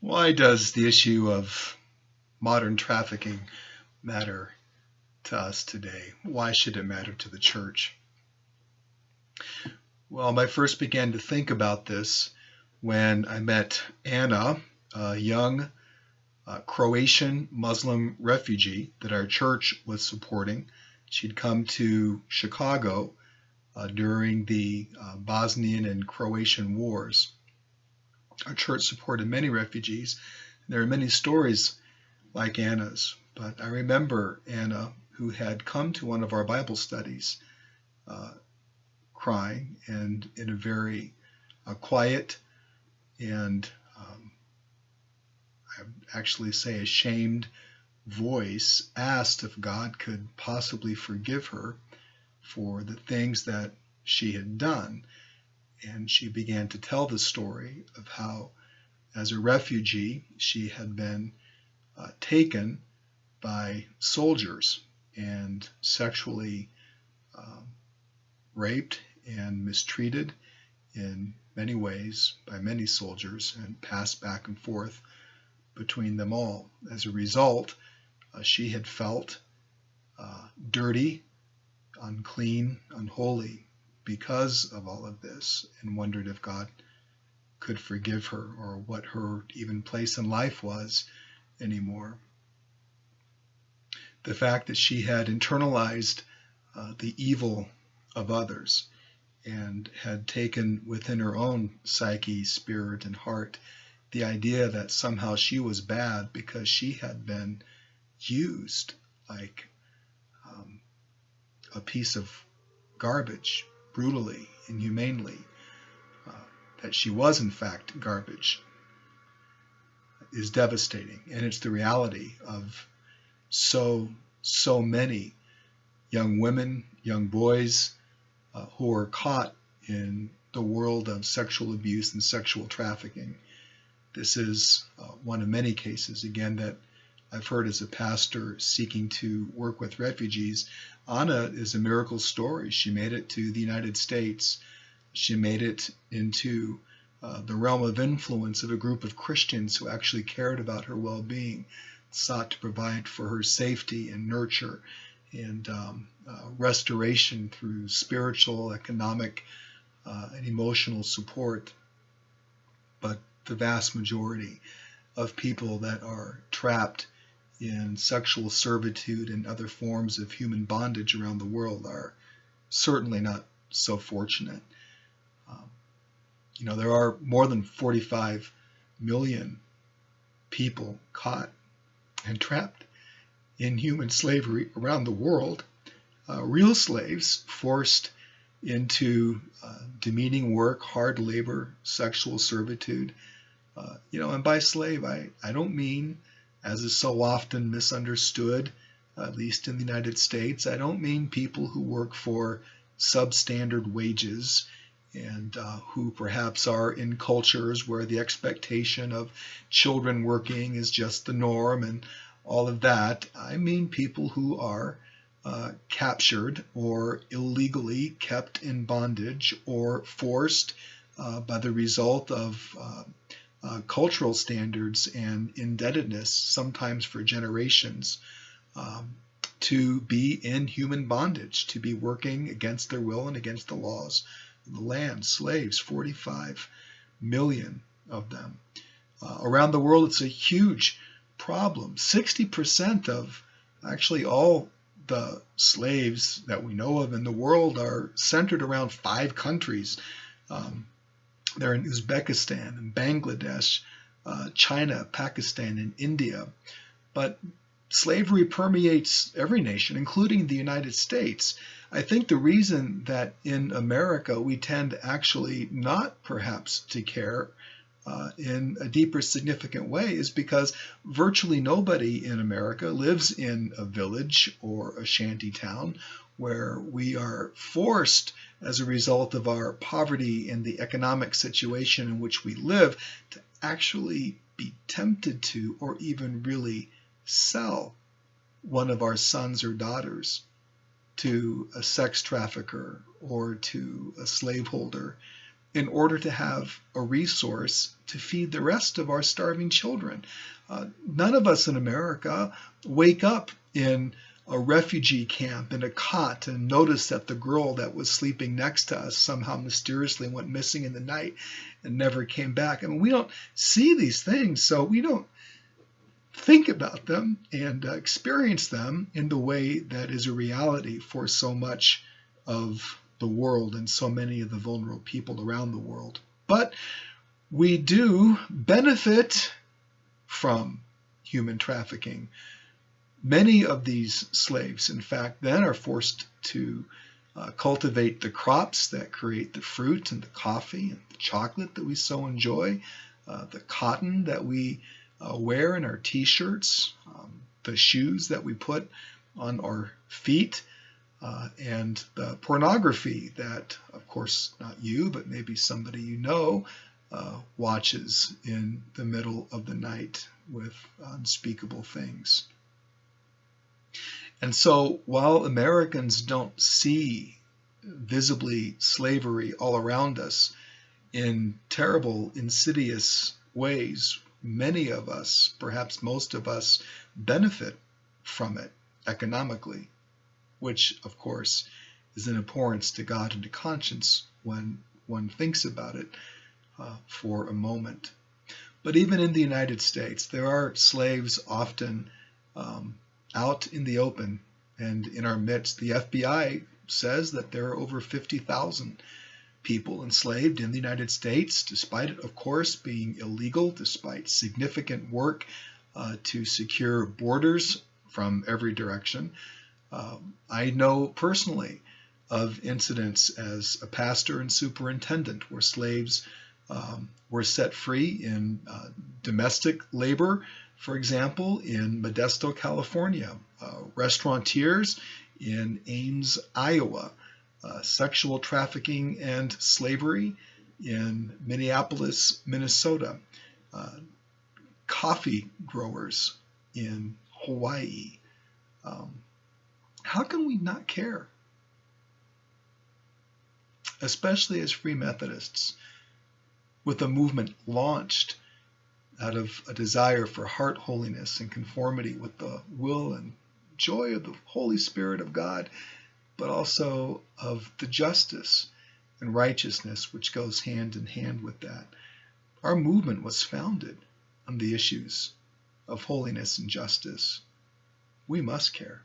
Why does the issue of modern trafficking matter to us today? Why should it matter to the church? Well, I first began to think about this when I met Anna, a young Croatian Muslim refugee that our church was supporting. She'd come to Chicago during the Bosnian and Croatian wars. Our church supported many refugees. There are many stories like Anna's, but I remember Anna, who had come to one of our Bible studies, crying and in a very quiet and I actually say ashamed voice, asked if God could possibly forgive her for the things that she had done. And she began to tell the story of how, as a refugee, she had been taken by soldiers and sexually raped and mistreated in many ways by many soldiers and passed back and forth between them all. As a result, she had felt dirty, unclean, unholy because of all of this, and wondered if God could forgive her or what her even place in life was anymore. The fact that she had internalized the evil of others and had taken within her own psyche, spirit, and heart the idea that somehow she was bad because she had been used like a piece of garbage, brutally, inhumanely, that she was in fact garbage, is devastating. And it's the reality of so many young women, young boys who are caught in the world of sexual abuse and sexual trafficking. This is one of many cases, again, that I've heard as a pastor seeking to work with refugees. Anna is a miracle story. She made it to the United States. She made it into the realm of influence of a group of Christians who actually cared about her well-being, sought to provide for her safety and nurture and restoration through spiritual, economic, and emotional support. But the vast majority of people that are trapped in sexual servitude and other forms of human bondage around the world are certainly not so fortunate. There are more than 45 million people caught and trapped in human slavery around the world, real slaves forced into demeaning work, hard labor, sexual servitude. And by slave, I don't mean, as is so often misunderstood, at least in the United States, I don't mean people who work for substandard wages and who perhaps are in cultures where the expectation of children working is just the norm and all of that. I mean people who are captured or illegally kept in bondage or forced by the result of cultural standards and indebtedness, sometimes for generations, to be in human bondage, to be working against their will and against the laws of the land. Slaves, 45 million of them. Around the world, it's a huge problem. 60% of actually all the slaves that we know of in the world are centered around 5 countries. They're in Uzbekistan and Bangladesh, China, Pakistan, and India. But slavery permeates every nation, including the United States. I think the reason that in America we tend actually not perhaps to care in a deeper, significant way is because virtually nobody in America lives in a village or a shanty town where we are forced, as a result of our poverty and the economic situation in which we live, to actually be tempted to or even really sell one of our sons or daughters to a sex trafficker or to a slaveholder in order to have a resource to feed the rest of our starving children. None of us in America wake up in a refugee camp in a cot and notice that the girl that was sleeping next to us somehow mysteriously went missing in the night and never came back. I mean, we don't see these things, so we don't think about them and experience them in the way that is a reality for so much of the world and so many of the vulnerable people around the world. But we do benefit from human trafficking. Many of these slaves, in fact, then are forced to cultivate the crops that create the fruit and the coffee and the chocolate that we so enjoy, the cotton that we wear in our t-shirts, the shoes that we put on our feet, and the pornography that, of course, not you, but maybe somebody you know, watches in the middle of the night with unspeakable things. And so while Americans don't see visibly slavery all around us in terrible, insidious ways, many of us, perhaps most of us, benefit from it economically, which, of course, is an abhorrence to God and to conscience when one thinks about it for a moment. But even in the United States, there are slaves often out in the open and in our midst. The FBI says that there are over 50,000 people enslaved in the United States, despite it, of course, being illegal, despite significant work to secure borders from every direction. I know personally of incidents as a pastor and superintendent where slaves were set free in domestic labor, for example, in Modesto, California, restaurateurs in Ames, Iowa, sexual trafficking and slavery in Minneapolis, Minnesota, coffee growers in Hawaii. How can we not care? Especially as Free Methodists, with a movement launched out of a desire for heart holiness and conformity with the will and joy of the Holy Spirit of God, but also of the justice and righteousness which goes hand in hand with that. Our movement was founded on the issues of holiness and justice. We must care.